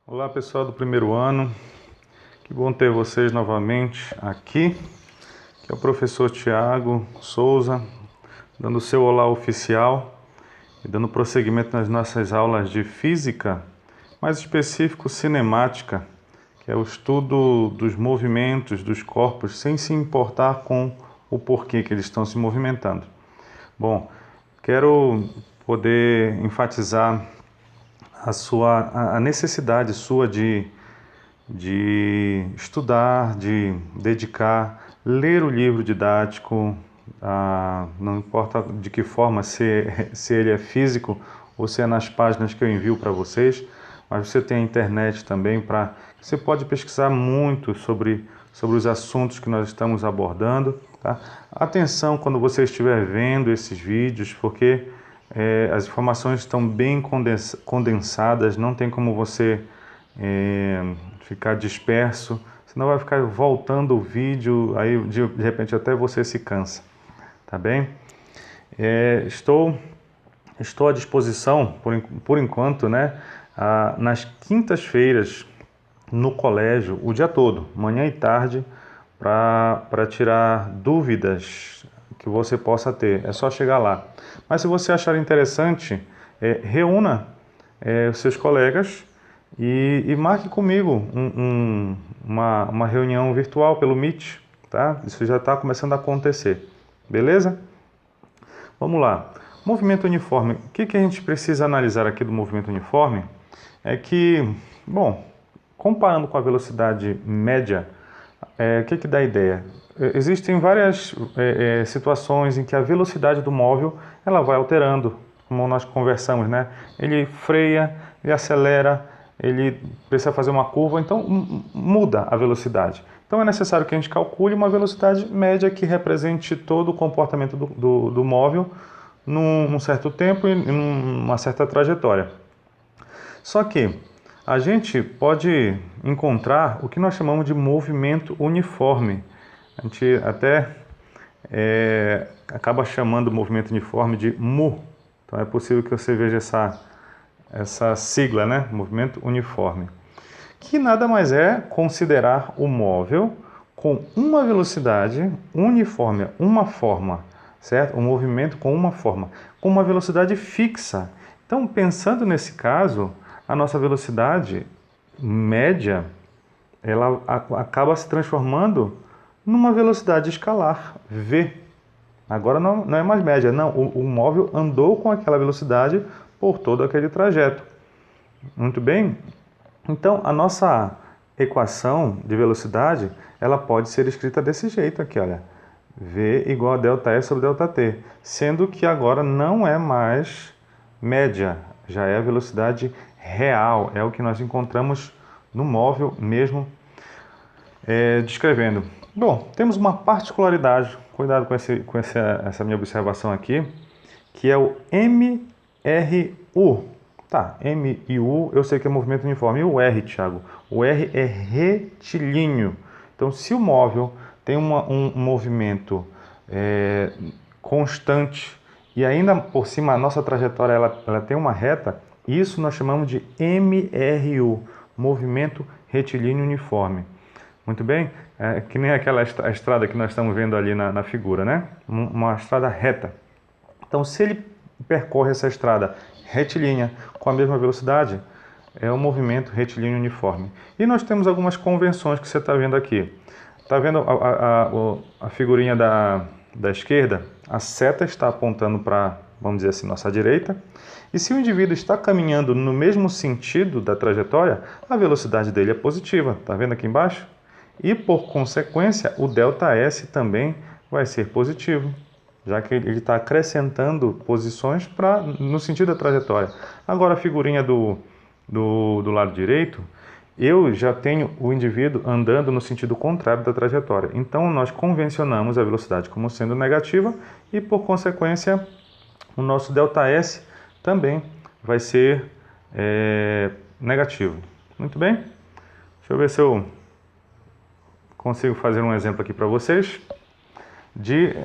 Olá pessoal do primeiro ano, que bom ter vocês novamente aqui, que é o professor Tiago Souza, dando o seu olá oficial e dando prosseguimento nas nossas aulas de física, mais específico cinemática, que é o estudo dos movimentos dos corpos sem se importar com o porquê que eles estão se movimentando. Bom, quero poder enfatizar a necessidade sua de estudar, de dedicar, ler o livro didático, não importa de que forma, se ele é físico ou se é nas páginas que eu envio para vocês, mas você tem a internet também você pode pesquisar muito sobre os assuntos que nós estamos abordando. Tá? Atenção quando você estiver vendo esses vídeos, porque as informações estão bem condensadas, não tem como você ficar disperso, senão vai ficar voltando o vídeo, aí de repente até você se cansa, tá bem? Estou à disposição, por enquanto, né, nas quintas-feiras no colégio, o dia todo, manhã e tarde, para tirar dúvidas que você possa ter. É só chegar lá. Mas se você achar interessante, reúna os seus colegas e marque comigo uma reunião virtual pelo Meet, tá? Isso já está começando a acontecer, beleza? Vamos lá. Movimento uniforme. O que a gente precisa analisar aqui do movimento uniforme é que, bom, comparando com a velocidade média, o que dá a ideia? Existem várias situações em que a velocidade do móvel ela vai alterando, como nós conversamos, né? Ele freia, ele acelera, ele precisa fazer uma curva, então muda a velocidade. Então é necessário que a gente calcule uma velocidade média que represente todo o comportamento do móvel num certo tempo e numa certa trajetória. Só que a gente pode encontrar o que nós chamamos de movimento uniforme. A gente até acaba chamando o movimento uniforme de MU. Então é possível que você veja essa sigla, né? Movimento uniforme. Que nada mais é considerar o móvel com uma velocidade uniforme, uma forma, certo? Um movimento com uma forma, com uma velocidade fixa. Então, pensando nesse caso, a nossa velocidade média, ela acaba se transformando numa velocidade escalar, v. Agora não é mais média, não. O móvel andou com aquela velocidade por todo aquele trajeto. Muito bem? Então, a nossa equação de velocidade, ela pode ser escrita desse jeito aqui, olha. V igual a ΔS sobre ΔT, sendo que agora não é mais média, já é a velocidade real, é o que nós encontramos no móvel mesmo descrevendo. Bom, temos uma particularidade, cuidado com essa minha observação aqui, que é o MRU. Tá, M e U eu sei que é movimento uniforme. E o R, Thiago? O R é retilíneo. Então, se o móvel tem um movimento constante e ainda por cima a nossa trajetória ela tem uma reta, isso nós chamamos de MRU, movimento retilíneo uniforme. Muito bem? Que nem aquela estrada que nós estamos vendo ali na figura, né? Uma estrada reta. Então, se ele percorre essa estrada retilínea com a mesma velocidade, é um movimento retilíneo uniforme. E nós temos algumas convenções que você está vendo aqui. Está vendo a figurinha da esquerda? A seta está apontando para, vamos dizer assim, nossa direita. E se o indivíduo está caminhando no mesmo sentido da trajetória, a velocidade dele é positiva. Está vendo aqui embaixo? E, por consequência, o ΔS também vai ser positivo, já que ele está acrescentando posições no sentido da trajetória. Agora, a figurinha do lado direito, eu já tenho o indivíduo andando no sentido contrário da trajetória. Então, nós convencionamos a velocidade como sendo negativa e, por consequência, o nosso ΔS também vai ser negativo. Muito bem? Deixa eu ver se eu consigo fazer um exemplo aqui para vocês.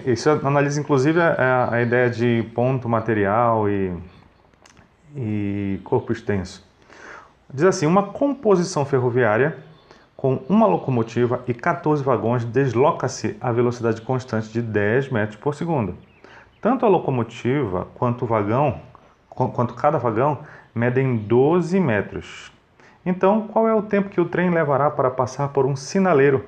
Isso analisa inclusive a ideia de ponto material e corpo extenso. Diz assim, uma composição ferroviária com uma locomotiva e 14 vagões desloca-se a velocidade constante de 10 metros por segundo. Tanto a locomotiva quanto cada vagão medem 12 metros. Então, qual é o tempo que o trem levará para passar por um sinaleiro?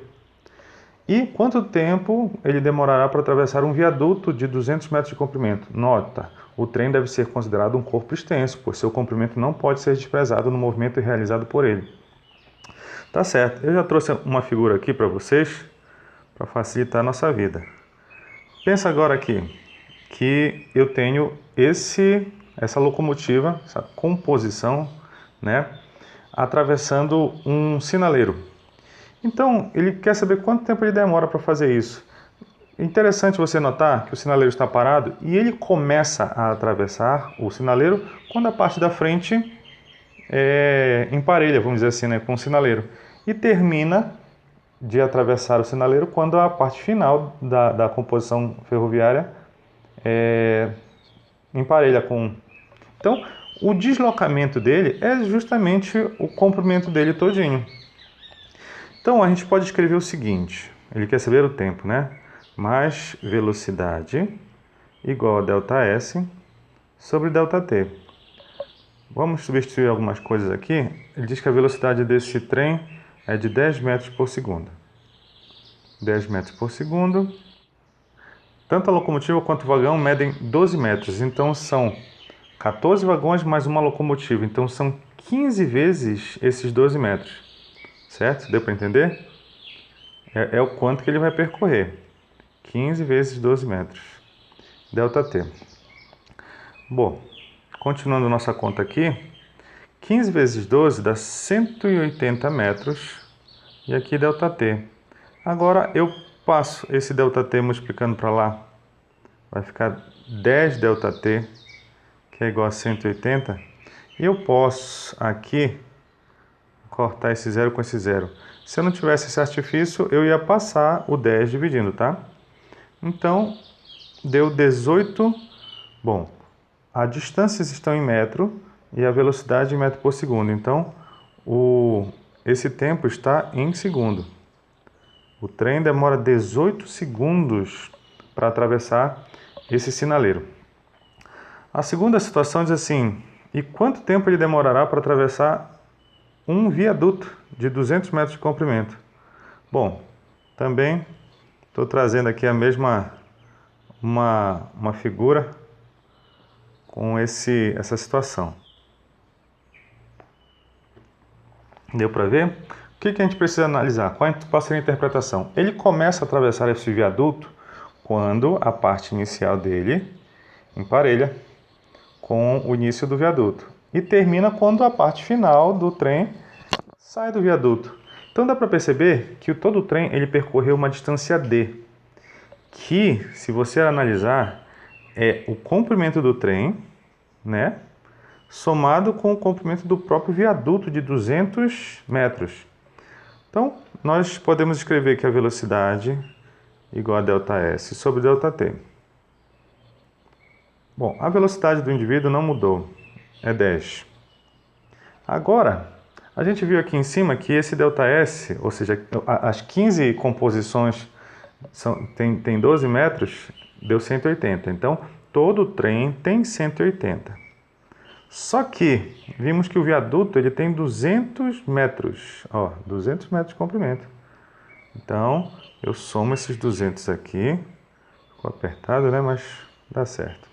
E quanto tempo ele demorará para atravessar um viaduto de 200 metros de comprimento? Nota, o trem deve ser considerado um corpo extenso, pois seu comprimento não pode ser desprezado no movimento realizado por ele. Tá certo, eu já trouxe uma figura aqui para vocês, para facilitar a nossa vida. Pensa agora aqui, que eu tenho essa locomotiva, essa composição, né, atravessando um sinaleiro. Então, ele quer saber quanto tempo ele demora para fazer isso. Interessante você notar que o sinaleiro está parado e ele começa a atravessar o sinaleiro quando a parte da frente emparelha, vamos dizer assim, né, com o sinaleiro. E termina de atravessar o sinaleiro quando a parte final da composição ferroviária emparelha com... Então, o deslocamento dele é justamente o comprimento dele todinho. Então, a gente pode escrever o seguinte, ele quer saber o tempo, né? Mais velocidade igual a ΔS sobre ΔT. Vamos substituir algumas coisas aqui. Ele diz que a velocidade desse trem é de 10 metros por segundo. 10 metros por segundo. Tanto a locomotiva quanto o vagão medem 12 metros, então são 14 vagões mais uma locomotiva, então são 15 vezes esses 12 metros. Certo? Deu para entender? É o quanto que ele vai percorrer. 15 vezes 12 metros. ΔT. Bom, continuando nossa conta aqui. 15 vezes 12 dá 180 metros. E aqui ΔT. Agora eu passo esse ΔT multiplicando para lá. Vai ficar 10 ΔT, que é igual a 180. E eu posso aqui cortar esse zero com esse zero. Se eu não tivesse esse artifício, eu ia passar o 10 dividindo, tá? Então, deu 18. Bom, as distâncias estão em metro e a velocidade em metro por segundo. Então, esse tempo está em segundo. O trem demora 18 segundos para atravessar esse sinaleiro. A segunda situação diz assim, e quanto tempo ele demorará para atravessar um viaduto de 200 metros de comprimento? Bom, também estou trazendo aqui a mesma uma figura com essa situação. Deu para ver? O que a gente precisa analisar? Qual seria a interpretação? Ele começa a atravessar esse viaduto quando a parte inicial dele emparelha com o início do viaduto. E termina quando a parte final do trem sai do viaduto. Então dá para perceber que todo o trem ele percorreu uma distância D, que, se você analisar, é o comprimento do trem, né, somado com o comprimento do próprio viaduto de 200 metros. Então, nós podemos escrever que a velocidade igual a ΔS sobre ΔT. Bom, a velocidade do indivíduo não mudou, é 10. Agora, a gente viu aqui em cima que esse ΔS, ou seja, as 15 composições tem 12 metros, deu 180. Então, todo o trem tem 180. Só que vimos que o viaduto ele tem 200 metros, 200 metros de comprimento. Então, eu somo esses 200 aqui, ficou apertado, né? Mas dá certo.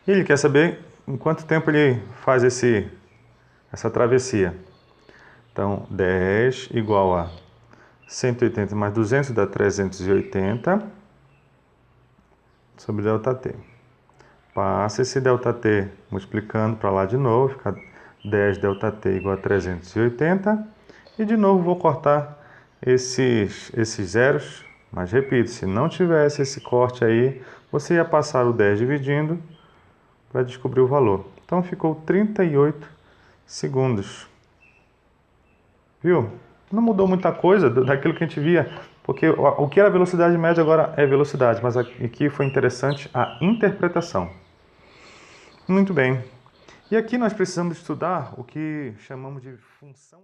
E ele quer saber em quanto tempo ele faz essa travessia. Então, 10 igual a 180 mais 200 dá 380 sobre ΔT. Passa esse ΔT multiplicando para lá de novo, fica 10 ΔT igual a 380. E de novo vou cortar esses zeros, mas repito, se não tivesse esse corte aí, você ia passar o 10 dividindo para descobrir o valor. Então ficou 38 segundos. Viu? Não mudou muita coisa daquilo que a gente via, porque o que era velocidade média agora é velocidade, mas aqui foi interessante a interpretação. Muito bem. E aqui nós precisamos estudar o que chamamos de função